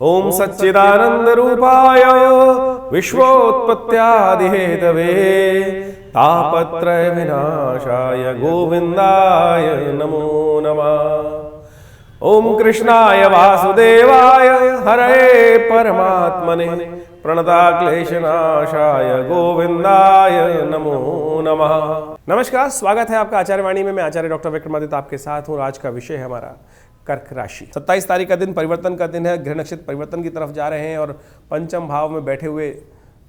ओम सच्चिदानंद रूपाय विश्वोत्पत्त्यादि Hathaway तापत्रय विनाशाय गोविंदाय नमो नमः। ओम कृष्णाय वासुदेवाय हरे परमात्मने प्रणताक्लेशनाशाय गोविंदाय नमो नमः। नमस्कार, स्वागत है आपका आचार्यवाणी में। मैं आचार्य डॉक्टर विक्रमादित्य आपके साथ हूँ। आज का विषय है हमारा कर्क राशि। 27 तारीख का दिन परिवर्तन का दिन है। ग्रह नक्षत्र परिवर्तन की तरफ जा रहे हैं और पंचम भाव में बैठे हुए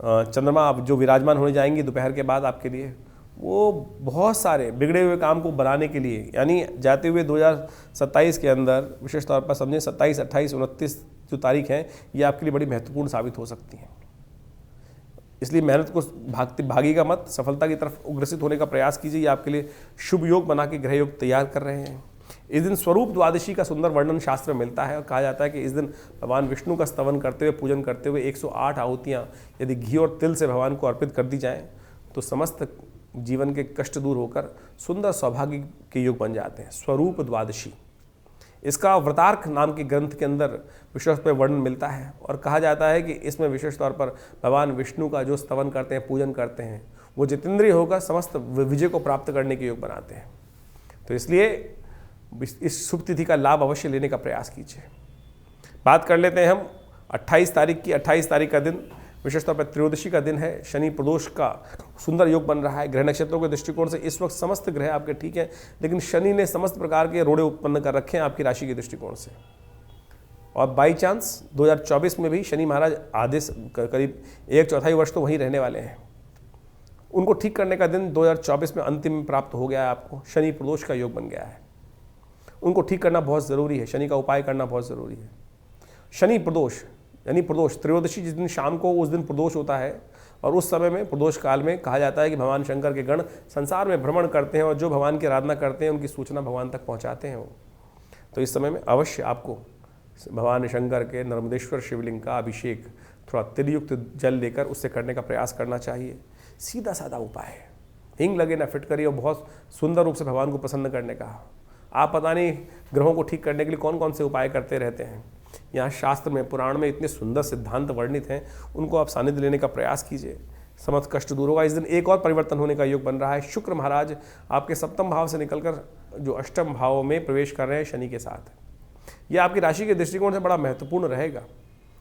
चंद्रमा जो विराजमान होने जाएंगी दोपहर के बाद आपके लिए, वो बहुत सारे बिगड़े हुए काम को बनाने के लिए, यानी जाते हुए 2027 के अंदर विशेष तौर पर समझें 27, 28, 29 जो तारीख है ये आपके लिए बड़ी महत्वपूर्ण साबित हो सकती हैं। इसलिए मेहनत को भागीगा मत, सफलता की तरफ अग्रसित होने का प्रयास कीजिए। ये आपके लिए शुभ योग बना के ग्रह योग तैयार कर रहे हैं। इस दिन स्वरूप द्वादशी का सुंदर वर्णन शास्त्र में मिलता है और कहा जाता है कि इस दिन भगवान विष्णु का स्तवन करते हुए, पूजन करते हुए 108 आहुतियाँ यदि घी और तिल से भगवान को अर्पित कर दी जाएं तो समस्त जीवन के कष्ट दूर होकर सुंदर सौभाग्य के योग बन जाते हैं। स्वरूप द्वादशी इसका व्रतार्क नाम के ग्रंथ के अंदर विशेष पर वर्णन मिलता है और कहा जाता है कि इसमें विशेष तौर पर भगवान विष्णु का जो स्तवन करते हैं, पूजन करते हैं, वो जितेंद्रिय होकर समस्त विजय को प्राप्त करने के योग बनाते हैं। तो इसलिए इस शुभ तिथि का लाभ अवश्य लेने का प्रयास कीजिए। बात कर लेते हैं हम 28 तारीख की। 28 तारीख का दिन विशेष तौर पर त्रयोदशी का दिन है। शनि प्रदोष का सुंदर योग बन रहा है। ग्रह नक्षत्रों के दृष्टिकोण से इस वक्त समस्त ग्रह आपके ठीक हैं, लेकिन शनि ने समस्त प्रकार के रोड़े उत्पन्न कर रखे हैं आपकी राशि के दृष्टिकोण से। और बाई चांस 2024 में भी शनि महाराज आधे करीब 1/4 वर्ष तो वहीं रहने वाले हैं। उनको ठीक करने का दिन 2024 में अंतिम प्राप्त हो गया है आपको। शनि प्रदोष का योग बन गया है। उनको ठीक करना बहुत ज़रूरी है। शनि का उपाय करना बहुत ज़रूरी है। शनि प्रदोष यानी प्रदोष त्रयोदशी जिस दिन शाम को, उस दिन प्रदोष होता है और उस समय में प्रदोष काल में कहा जाता है कि भगवान शंकर के गण संसार में भ्रमण करते हैं और जो भगवान की आराधना करते हैं उनकी सूचना भगवान तक पहुंचाते हैं वो। तो इस समय में अवश्य आपको भगवान शंकर के नर्मदेश्वर शिवलिंग का अभिषेक थोड़ा तिलयुक्त जल लेकर उससे करने का प्रयास करना चाहिए। सीधा साधा उपाय है, हिंग लगे ना फिटकरी, और बहुत सुंदर रूप से भगवान को प्रसन्न करने का। आप पता नहीं ग्रहों को ठीक करने के लिए कौन कौन से उपाय करते रहते हैं। यहाँ शास्त्र में, पुराण में इतने सुंदर सिद्धांत वर्णित हैं, उनको आप सानिध्य लेने का प्रयास कीजिए। समस्त कष्ट दूर होगा। इस दिन एक और परिवर्तन होने का योग बन रहा है। शुक्र महाराज आपके सप्तम भाव से निकलकर जो अष्टम भाव में प्रवेश कर रहे हैं शनि के साथ। ये आपकी राशि के दृष्टिकोण से बड़ा महत्वपूर्ण रहेगा,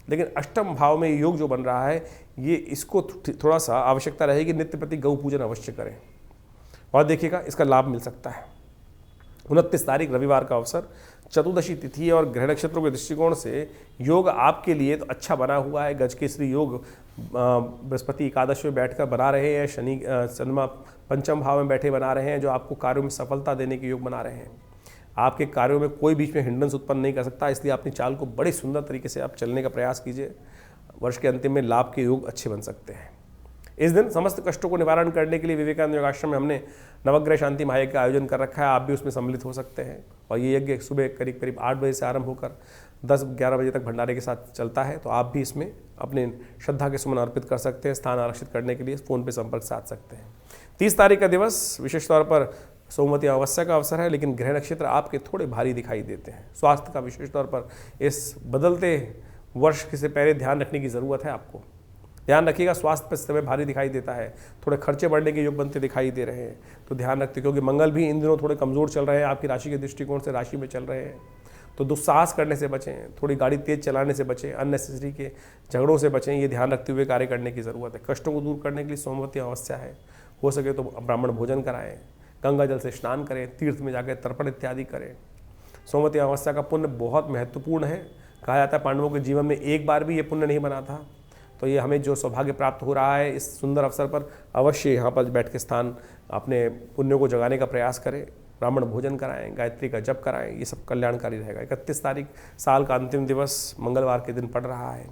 लेकिन अष्टम भाव में योग जो बन रहा है ये इसको थोड़ा सा आवश्यकता रहेगी नित्य प्रति गौ पूजन अवश्य करें और देखिएगा इसका लाभ मिल सकता है। 29 तारीख रविवार का अवसर, चतुर्दशी तिथि और ग्रह नक्षत्रों के दृष्टिकोण से योग आपके लिए तो अच्छा बना हुआ है। गजकेसरी योग बृहस्पति एकादश में बैठकर बना रहे हैं। शनि चंद्रमा पंचम भाव में बैठे बना रहे हैं, जो आपको कार्यों में सफलता देने के योग बना रहे हैं। आपके कार्यों में कोई बीच में हिंड्रेंस उत्पन्न नहीं कर सकता, इसलिए अपनी चाल को बड़े सुंदर तरीके से आप चलने का प्रयास कीजिए। वर्ष के अंतिम में लाभ के योग अच्छे बन सकते हैं। इस दिन समस्त कष्टों को निवारण करने के लिए विवेकानंद योगाश्रम में हमने नवग्रह शांति महायज्ञ का आयोजन कर रखा है। आप भी उसमें सम्मिलित हो सकते हैं और ये यज्ञ सुबह करीब 8 बजे से आरंभ होकर 10-11 बजे तक भंडारे के साथ चलता है। तो आप भी इसमें अपने श्रद्धा के सुमन अर्पित कर सकते हैं। स्थान आरक्षित करने के लिए फ़ोन पर संपर्क साध सकते हैं। 30 तारीख का दिवस विशेष तौर पर सोमवती अमावस्या का अवसर है, लेकिन ग्रह नक्षत्र आपके थोड़े भारी दिखाई देते हैं। स्वास्थ्य का विशेष तौर पर इस बदलते वर्ष से पहले ध्यान रखने की ज़रूरत है। आपको ध्यान रखिएगा, स्वास्थ्य पर समय भारी दिखाई देता है। थोड़े खर्चे बढ़ने के योग बनते दिखाई दे रहे हैं, तो ध्यान रखते, क्योंकि मंगल भी इन दिनों थोड़े कमज़ोर चल रहे हैं आपकी राशि के दृष्टिकोण से, राशि में चल रहे हैं। तो दुस्साहस करने से बचें, थोड़ी गाड़ी तेज़ चलाने से बचें, अननेसेसरी के झगड़ों से बचें। ये ध्यान रखते हुए कार्य करने की ज़रूरत है। कष्टों को दूर करने के लिए सोमवती अमावस्या है, हो सके तो ब्राह्मण भोजन कराएं, गंगा जल से स्नान करें, तीर्थ में जाकर तर्पण इत्यादि करें। सोमवती अमावस्या का पुण्य बहुत महत्वपूर्ण है। कहा जाता है पांडवों के जीवन में एक बार भी ये पुण्य नहीं बना था। तो ये हमें जो सौभाग्य प्राप्त हो रहा है इस सुंदर अवसर पर, अवश्य यहाँ पर बैठ के स्थान अपने पुण्यों को जगाने का प्रयास करें। ब्राह्मण भोजन कराएं, गायत्री का जप कराएं, ये सब कल्याणकारी रहेगा। 31 तारीख साल का अंतिम दिवस मंगलवार के दिन पड़ रहा है।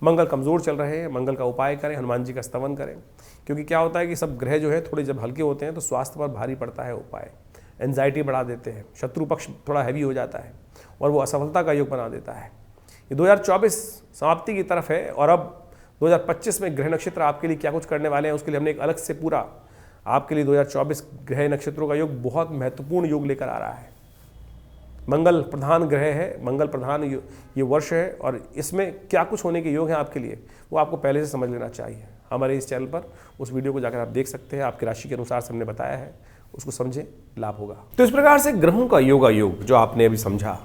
मंगल कमज़ोर चल रहे हैं, मंगल का उपाय करें, हनुमान जी का स्तवन करें, क्योंकि क्या होता है कि सब ग्रह जो है थोड़े जब हल्के होते हैं तो स्वास्थ्य पर भारी पड़ता है उपाय। एंजाइटी बढ़ा देते हैं, शत्रु पक्ष थोड़ा हैवी हो जाता है और वो असफलता का योग बना देता है। ये 2024 समाप्ति की तरफ है और अब 2025 में ग्रह नक्षत्र आपके लिए क्या कुछ करने वाले हैं उसके लिए हमने एक अलग से पूरा आपके लिए 2024 ग्रह नक्षत्रों का योग बहुत महत्वपूर्ण योग लेकर आ रहा है। मंगल प्रधान ग्रह है, मंगल प्रधान ये वर्ष है और इसमें क्या कुछ होने के योग हैं आपके लिए, वो आपको पहले से समझ लेना चाहिए। हमारे इस चैनल पर उस वीडियो को जाकर आप देख सकते हैं, आपकी राशि के अनुसार से हमने बताया है, उसको समझें, लाभ होगा। तो इस प्रकार से ग्रहों का योग जो आपने अभी समझा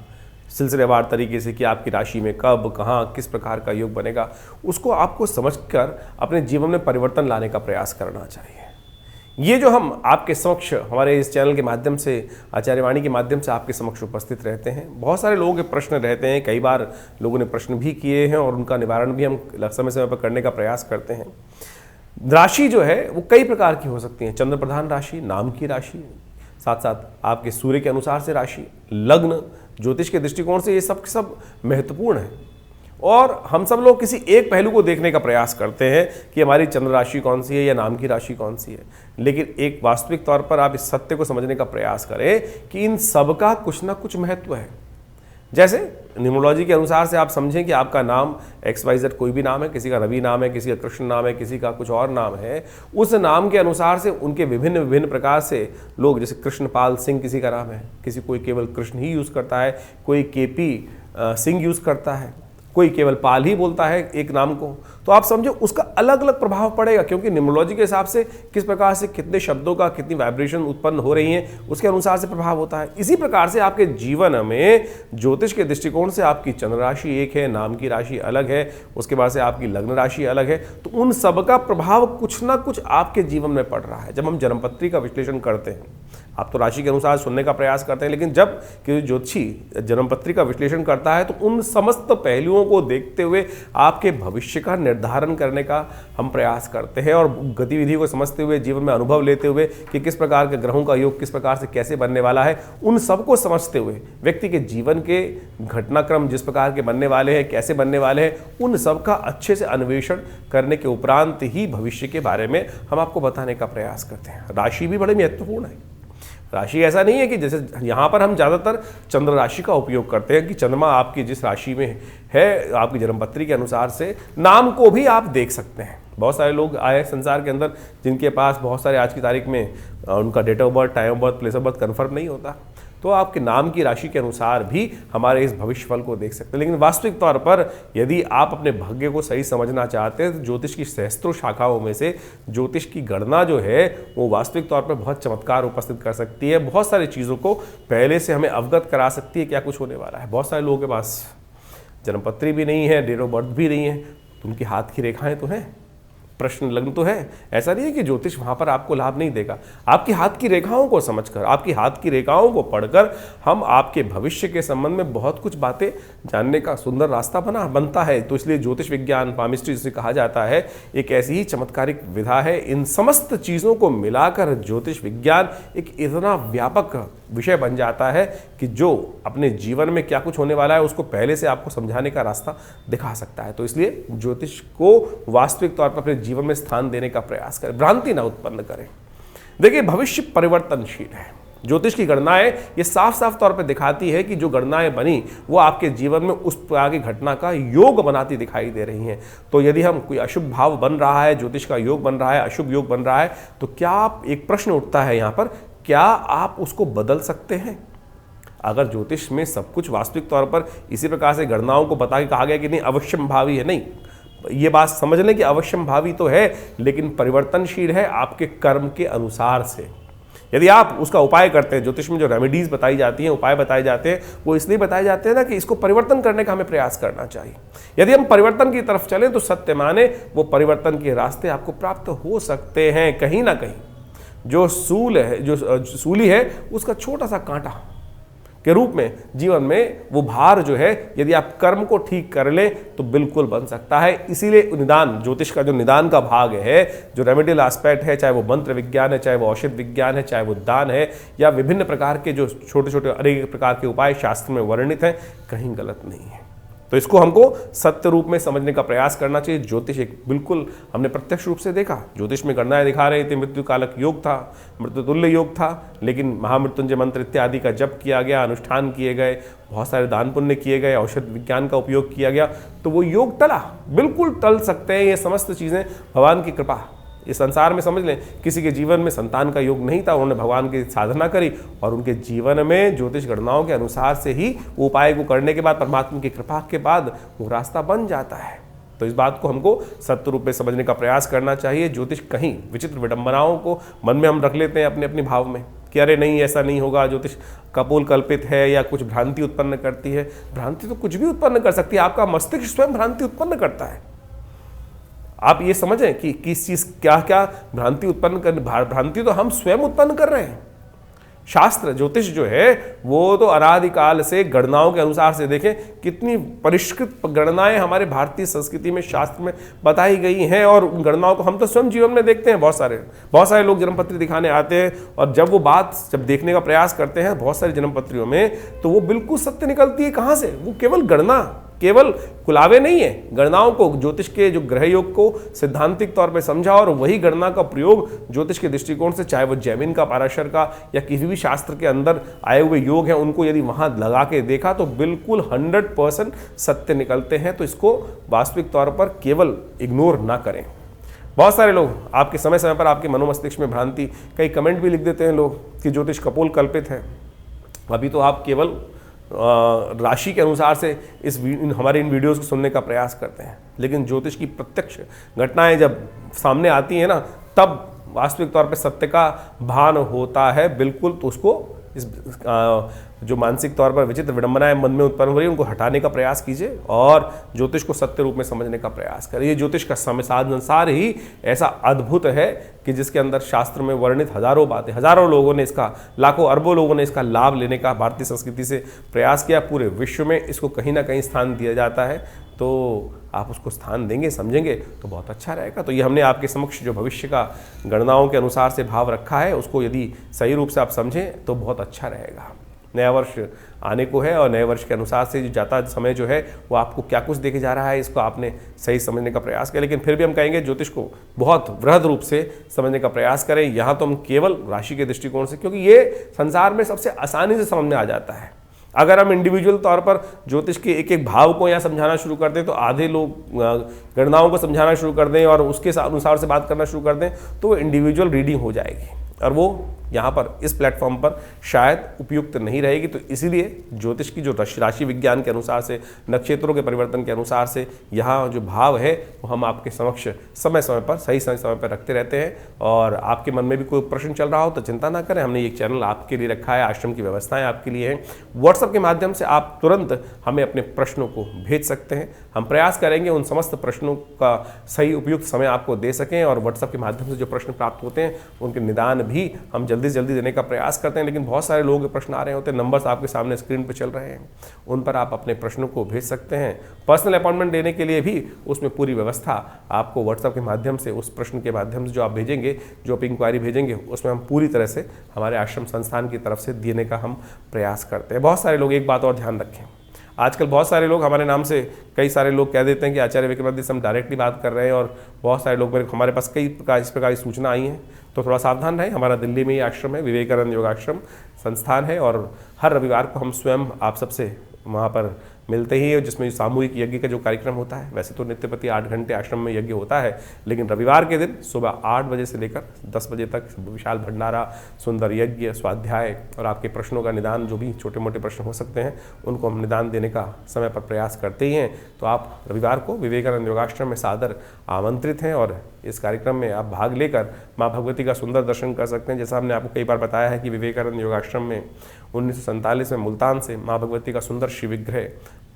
सिलसिलेवार तरीके से कि आपकी राशि में कब, कहाँ, किस प्रकार का योग बनेगा, उसको आपको समझकर अपने जीवन में परिवर्तन लाने का प्रयास करना चाहिए। ये जो हम आपके समक्ष हमारे इस चैनल के माध्यम से, आचार्यवाणी के माध्यम से आपके समक्ष उपस्थित रहते हैं, बहुत सारे लोगों के प्रश्न रहते हैं, कई बार लोगों ने प्रश्न भी किए हैं और उनका निवारण भी हम समय समय पर करने का प्रयास करते हैं। राशि जो है वो कई प्रकार की हो सकती है, चंद्र प्रधान राशि, नाम की राशि, साथ साथ आपके सूर्य के अनुसार से राशि, लग्न, ज्योतिष के दृष्टिकोण से ये सब महत्वपूर्ण है। और हम सब लोग किसी एक पहलू को देखने का प्रयास करते हैं कि हमारी चंद्र राशि कौन सी है या नाम की राशि कौन सी है, लेकिन एक वास्तविक तौर पर आप इस सत्य को समझने का प्रयास करें कि इन सब का कुछ ना कुछ महत्व है। जैसे न्यूमरोलॉजी के अनुसार से आप समझें कि आपका नाम XYZ कोई भी नाम है, किसी का रवि नाम है, किसी का कृष्ण नाम है, किसी का कुछ और नाम है, उस नाम के अनुसार से उनके विभिन्न प्रकार से लोग, जैसे कृष्णपाल सिंह किसी का नाम है, किसी कोई केवल कृष्ण ही यूज़ करता है, कोई KP सिंह यूज़ करता है, कोई केवल पाल ही बोलता है एक नाम को, तो आप समझो उसका अलग अलग प्रभाव पड़ेगा, क्योंकि न्यूमरोलॉजी के हिसाब से किस प्रकार से कितने शब्दों का कितनी वाइब्रेशन उत्पन्न हो रही हैं उसके अनुसार से प्रभाव होता है। इसी प्रकार से आपके जीवन में ज्योतिष के दृष्टिकोण से आपकी चंद्र राशि एक है, नाम की राशि अलग है, उसके बाद से आपकी लग्न राशि अलग है, तो उन सब का प्रभाव कुछ ना कुछ आपके जीवन में पड़ रहा है। जब हम जन्मपत्री का विश्लेषण करते हैं, आप तो राशि के अनुसार सुनने का प्रयास करते हैं, लेकिन जब कि ज्योतिषी जन्मपत्री का विश्लेषण करता है तो उन समस्त पहलुओं को देखते हुए आपके भविष्य का निर्धारण करने का हम प्रयास करते हैं और गतिविधि को समझते हुए, जीवन में अनुभव लेते हुए कि किस प्रकार के ग्रहों का योग किस प्रकार से कैसे बनने वाला है, उन सबको समझते हुए व्यक्ति के जीवन के घटनाक्रम जिस प्रकार के बनने वाले हैं, कैसे बनने वाले हैं, उन सब का अच्छे से अन्वेषण करने के उपरांत ही भविष्य के बारे में हम आपको बताने का प्रयास करते हैं। राशि भी बड़ी महत्वपूर्ण है। राशि ऐसा नहीं है कि जैसे यहाँ पर हम ज़्यादातर चंद्र राशि का उपयोग करते हैं कि चंद्रमा आपकी जिस राशि में है, आपकी जन्मपत्री के अनुसार से नाम को भी आप देख सकते हैं। बहुत सारे लोग आए संसार के अंदर जिनके पास बहुत सारे आज की तारीख में उनका date of birth, time of birth, place of birth confirm नहीं होता, तो आपके नाम की राशि के अनुसार भी हमारे इस भविष्यफल को देख सकते हैं। लेकिन वास्तविक तौर पर यदि आप अपने भाग्य को सही समझना चाहते हैं तो ज्योतिष की सहस्त्रों शाखाओं में से ज्योतिष की गणना जो है वो वास्तविक तौर पर बहुत चमत्कार उपस्थित कर सकती है, बहुत सारी चीज़ों को पहले से हमें अवगत करा सकती है क्या कुछ होने वाला है। बहुत सारे लोगों के पास जन्मपत्री भी नहीं है, डेट ऑफ बर्थ भी नहीं है, तो उनकी हाथ की रेखाएँ तो हैं, प्रश्न लग्न तो है। ऐसा नहीं है कि ज्योतिष वहां पर आपको लाभ नहीं देगा। आपकी हाथ की रेखाओं को समझकर, आपकी हाथ की रेखाओं को पढ़कर हम आपके भविष्य के संबंध में बहुत कुछ बातें जानने का सुंदर रास्ता बनता है। तो इसलिए ज्योतिष विज्ञान, पामिस्ट्री जिसे कहा जाता है, एक ऐसी ही चमत्कारिक विधा है। इन समस्त चीज़ों को मिलाकर ज्योतिष विज्ञान एक इतना व्यापक विषय बन जाता है कि जो अपने जीवन में क्या कुछ होने वाला है उसको पहले से आपको समझाने का रास्ता दिखा सकता है। तो इसलिए ज्योतिष को वास्तविक तौर पर अपने जीवन में स्थान देने का प्रयास करें, भ्रांति ना उत्पन्न करें। देखिए, भविष्य परिवर्तनशील है। ज्योतिष की गणनाएं ये साफ साफ तौर पर दिखाती है कि जो गणनाएं बनी वो आपके जीवन में उस प्रकार की घटना का योग बनाती दिखाई दे रही हैं। तो यदि हम कोई अशुभ भाव बन रहा है, ज्योतिष का योग बन रहा है, अशुभ योग बन रहा है, तो क्या आप, एक प्रश्न उठता है यहाँ पर, क्या आप उसको बदल सकते हैं? अगर ज्योतिष में सब कुछ वास्तविक तौर पर इसी प्रकार से गणनाओं को बता के कहा गया कि नहीं अवश्यम भावी है, नहीं, ये बात समझ लें कि अवश्यम भावी तो है लेकिन परिवर्तनशील है आपके कर्म के अनुसार से। यदि आप उसका उपाय करते हैं, ज्योतिष में जो रेमेडीज बताई जाती हैं, उपाय बताए जाते हैं, वो इसलिए बताए जाते हैं ना कि इसको परिवर्तन करने का हमें प्रयास करना चाहिए। यदि हम परिवर्तन की तरफ चलें तो सत्य माने वो परिवर्तन के रास्ते आपको प्राप्त हो सकते हैं। कहीं ना कहीं जो सूली है उसका छोटा सा कांटा के रूप में जीवन में वो भार जो है, यदि आप कर्म को ठीक कर ले तो बिल्कुल बन सकता है। इसीलिए निदान, ज्योतिष का जो निदान का भाग है, जो रेमेडियल एस्पेक्ट है, चाहे वो मंत्र विज्ञान है, चाहे वो औषध विज्ञान है, चाहे वो दान है, या विभिन्न प्रकार के जो छोटे छोटे अनेक प्रकार के उपाय शास्त्र में वर्णित हैं, कहीं गलत नहीं है। तो इसको हमको सत्य रूप में समझने का प्रयास करना चाहिए। ज्योतिष एक बिल्कुल हमने प्रत्यक्ष रूप से देखा, ज्योतिष में गणनाएं दिखा रहे थे, मृत्यु कालक योग था, मृत्यु तुल्य योग था, लेकिन महामृत्युंजय मंत्र इत्यादि का जप किया गया, अनुष्ठान किए गए, बहुत सारे दान पुण्य किए गए, औषध विज्ञान का उपयोग किया गया, तो वो योग टला, बिल्कुल टल सकते हैं ये समस्त चीज़ें भगवान की कृपा। इस संसार में समझ लें किसी के जीवन में संतान का योग नहीं था, उन्होंने भगवान की साधना करी और उनके जीवन में ज्योतिष गणनाओं के अनुसार से ही उपाय को करने के बाद, परमात्मा की कृपा के बाद वो रास्ता बन जाता है। तो इस बात को हमको सत्य रूप में समझने का प्रयास करना चाहिए। ज्योतिष कहीं विचित्र विडंबनाओं को मन में हम रख लेते हैं अपने अपने भाव में कि अरे नहीं ऐसा नहीं होगा, ज्योतिष कपोल कल्पित है या कुछ भ्रांति उत्पन्न करती है। भ्रांति तो कुछ भी उत्पन्न कर सकती है, आपका मस्तिष्क स्वयं भ्रांति उत्पन्न करता है। आप ये समझें कि किस चीज क्या क्या भ्रांति उत्पन्न कर, भ्रांति तो हम स्वयं उत्पन्न कर रहे हैं। शास्त्र ज्योतिष जो है वो तो अनादिकाल से गणनाओं के अनुसार से देखें कितनी परिष्कृत गणनाएं हमारे भारतीय संस्कृति में शास्त्र में बताई गई हैं और उन गणनाओं को हम तो स्वयं जीवन में देखते हैं। बहुत सारे लोग जन्मपत्री दिखाने आते हैं और जब वो बात देखने का प्रयास करते हैं बहुत सारी जन्मपत्रियों में तो वो बिल्कुल सत्य निकलती है। कहाँ से? वो केवल गणना, केवल कुलावे नहीं है। गणनाओं को, ज्योतिष के जो ग्रह योग को सिद्धांतिक तौर पे समझा और वही गणना का प्रयोग ज्योतिष के दृष्टिकोण से, चाहे वो जैमिन का, पाराशर का या किसी भी शास्त्र के अंदर आए हुए योग हैं, उनको यदि वहां लगा के देखा तो बिल्कुल 100% सत्य निकलते हैं। तो इसको वास्तविक तौर पर केवल इग्नोर ना करें। बहुत सारे लोग आपके समय समय पर आपके मनोमस्तिष्क में भ्रांति, कई कमेंट भी लिख देते हैं लोग कि ज्योतिष कपोल कल्पित है। अभी तो आप केवल राशि के अनुसार से हमारे इन वीडियोस को सुनने का प्रयास करते हैं, लेकिन ज्योतिष की प्रत्यक्ष घटनाएं जब सामने आती हैं ना, तब वास्तविक तौर पे सत्य का भान होता है बिल्कुल। तो उसको इस जो मानसिक तौर पर विचित्र विडंबनाएं मन में उत्पन्न हो रही है उनको हटाने का प्रयास कीजिए और ज्योतिष को सत्य रूप में समझने का प्रयास करिए। ज्योतिष का संसार ही ऐसा अद्भुत है कि जिसके अंदर शास्त्र में वर्णित हजारों बातें, हजारों लोगों ने इसका, लाखों अरबों लोगों ने इसका लाभ लेने का भारतीय संस्कृति से प्रयास किया। पूरे विश्व में इसको कहीं ना कहीं स्थान दिया जाता है, तो आप उसको स्थान देंगे, समझेंगे तो बहुत अच्छा रहेगा। तो ये हमने आपके समक्ष जो भविष्य का गणनाओं के अनुसार से भाव रखा है, उसको यदि सही रूप से आप समझें तो बहुत अच्छा रहेगा। नया वर्ष आने को है और नए वर्ष के अनुसार से जो जाता समय जो है वो आपको क्या कुछ देखे जा रहा है, इसको आपने सही समझने का प्रयास किया। लेकिन फिर भी हम कहेंगे ज्योतिष को बहुत वृहद रूप से समझने का प्रयास करें। यहाँ तो हम केवल राशि के दृष्टिकोण से, क्योंकि ये संसार में सबसे आसानी से समझ में आ जाता है। अगर हम इंडिविजुअल तौर पर ज्योतिष के एक एक भाव को यहाँ समझाना शुरू कर दें तो आधे लोग गणनाओं को समझाना शुरू कर दें और उसके अनुसार से बात करना शुरू कर दें तो वो इंडिविजुअल रीडिंग हो जाएगी और वो यहाँ पर इस प्लेटफॉर्म पर शायद उपयुक्त नहीं रहेगी। तो इसीलिए ज्योतिष की जो राशि विज्ञान के अनुसार से, नक्षत्रों के परिवर्तन के अनुसार से यहाँ जो भाव है वो हम आपके समक्ष समय समय पर, सही समय पर रखते रहते हैं। और आपके मन में भी कोई प्रश्न चल रहा हो तो चिंता ना करें, हमने ये चैनल आपके लिए रखा है, आश्रम की व्यवस्थाएं आपके लिए हैं। व्हाट्सएप के माध्यम से आप तुरंत हमें अपने प्रश्नों को भेज सकते हैं। हम प्रयास करेंगे उन समस्त प्रश्नों का सही उपयुक्त समय आपको दे सकें और व्हाट्सएप के माध्यम से जो प्रश्न प्राप्त होते हैं उनके निदान भी हम जल्दी से जल्दी देने का प्रयास करते हैं। लेकिन बहुत सारे लोगों के प्रश्न आ रहे होते हैं, नंबर्स आपके सामने स्क्रीन पर चल रहे हैं, उन पर आप अपने प्रश्नों को भेज सकते हैं। पर्सनल अपॉइंटमेंट लेने के लिए भी उसमें पूरी व्यवस्था आपको व्हाट्सएप के माध्यम से, उस प्रश्न के माध्यम से जो आप भेजेंगे, जो आप इंक्वायरी भेजेंगे, उसमें हम पूरी तरह से हमारे आश्रम संस्थान की तरफ से देने का हम प्रयास करते हैं। बहुत सारे लोग, एक बात और ध्यान रखें, आजकल बहुत सारे लोग हमारे नाम से, कई सारे लोग कह देते हैं कि आचार्य विक्रमादित्य से हम डायरेक्टली बात कर रहे हैं और बहुत सारे लोग हमारे पास कई प्रकार इस प्रकार की सूचना आई हैं, तो थोड़ा सावधान रहें। हमारा दिल्ली में ही आश्रम है, विवेकानंद योगाश्रम संस्थान है और हर रविवार को हम स्वयं आप सबसे वहाँ पर मिलते ही है, जिसमें सामूहिक यज्ञ का जो कार्यक्रम होता है, वैसे तो नित्य प्रति 8 घंटे आश्रम में यज्ञ होता है, लेकिन रविवार के दिन सुबह 8 बजे से लेकर 10 बजे तक विशाल भंडारा, सुंदर यज्ञ, स्वाध्याय और आपके प्रश्नों का निदान, जो भी छोटे मोटे प्रश्न हो सकते हैं उनको हम निदान देने का समय पर प्रयास करते ही हैं। तो आप रविवार को विवेकानंद योगाश्रम में सादर आमंत्रित हैं और इस कार्यक्रम में आप भाग लेकर माँ भगवती का सुंदर दर्शन कर सकते हैं। जैसा हमने आपको कई बार बताया है कि विवेकानंद योगाश्रम में 1947 में मुल्तान से माँ भगवती का सुंदर शिव विग्रह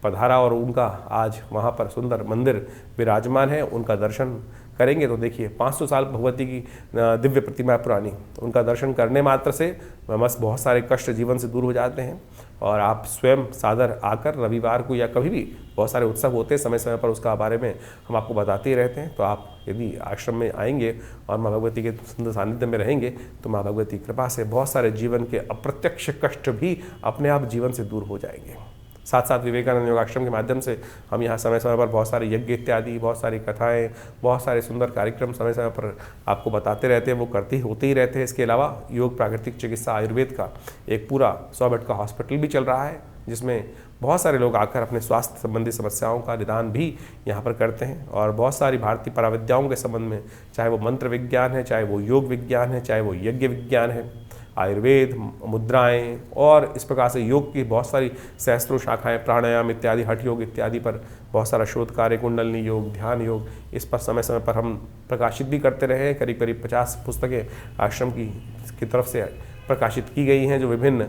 पधारा और उनका आज वहाँ पर सुंदर मंदिर विराजमान है। उनका दर्शन करेंगे तो देखिए 500 साल भगवती की दिव्य प्रतिमा पुरानी, उनका दर्शन करने मात्र से बस बहुत सारे कष्ट जीवन से दूर हो जाते हैं। और आप स्वयं सादर आकर रविवार को या कभी भी, बहुत सारे उत्सव होते हैं समय समय पर, उसका बारे में हम आपको बताते ही रहते हैं। तो आप यदि आश्रम में आएंगे और माँ भगवती के सुंदर सानिध्य में रहेंगे तो माँ भगवती की कृपा से बहुत सारे जीवन के अप्रत्यक्ष कष्ट भी अपने आप जीवन से दूर हो जाएंगे। साथ साथ विवेकानंद योगाश्रम के माध्यम से हम यहाँ समय समय पर बहुत सारे यज्ञ इत्यादि, बहुत सारी कथाएं, बहुत सारे सुंदर कार्यक्रम समय समय पर आपको बताते रहते हैं, वो होते ही रहते हैं। इसके अलावा योग, प्राकृतिक चिकित्सा, आयुर्वेद का एक पूरा 100 बेड का हॉस्पिटल भी चल रहा है, जिसमें बहुत सारे लोग आकर अपने स्वास्थ्य संबंधी समस्याओं का निदान भी यहाँ पर करते हैं। और बहुत सारी भारतीय पराविद्याओं के संबंध में, चाहे वो मंत्र विज्ञान है, चाहे वो योग विज्ञान है, चाहे वो यज्ञ विज्ञान है, आयुर्वेद, मुद्राएं और इस प्रकार से योग की बहुत सारी सहस्त्रों शाखाएं, प्राणायाम इत्यादि, हठ योग इत्यादि पर बहुत सारा शोध कार्य, कुंडलनी योग, ध्यान योग, इस पर समय समय पर हम प्रकाशित भी करते रहे हैं। करीब करीब 50 पुस्तकें आश्रम की तरफ से प्रकाशित की गई हैं, जो विभिन्न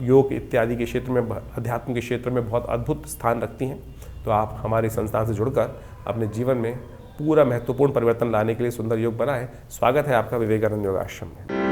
योग इत्यादि के क्षेत्र में, अध्यात्म के क्षेत्र में बहुत अद्भुत स्थान रखती हैं। तो आप हमारी संस्थान से जुड़कर अपने जीवन में पूरा महत्वपूर्ण परिवर्तन लाने के लिए सुंदर योग बनाएं। स्वागत है आपका विवेकानंद योग आश्रम में।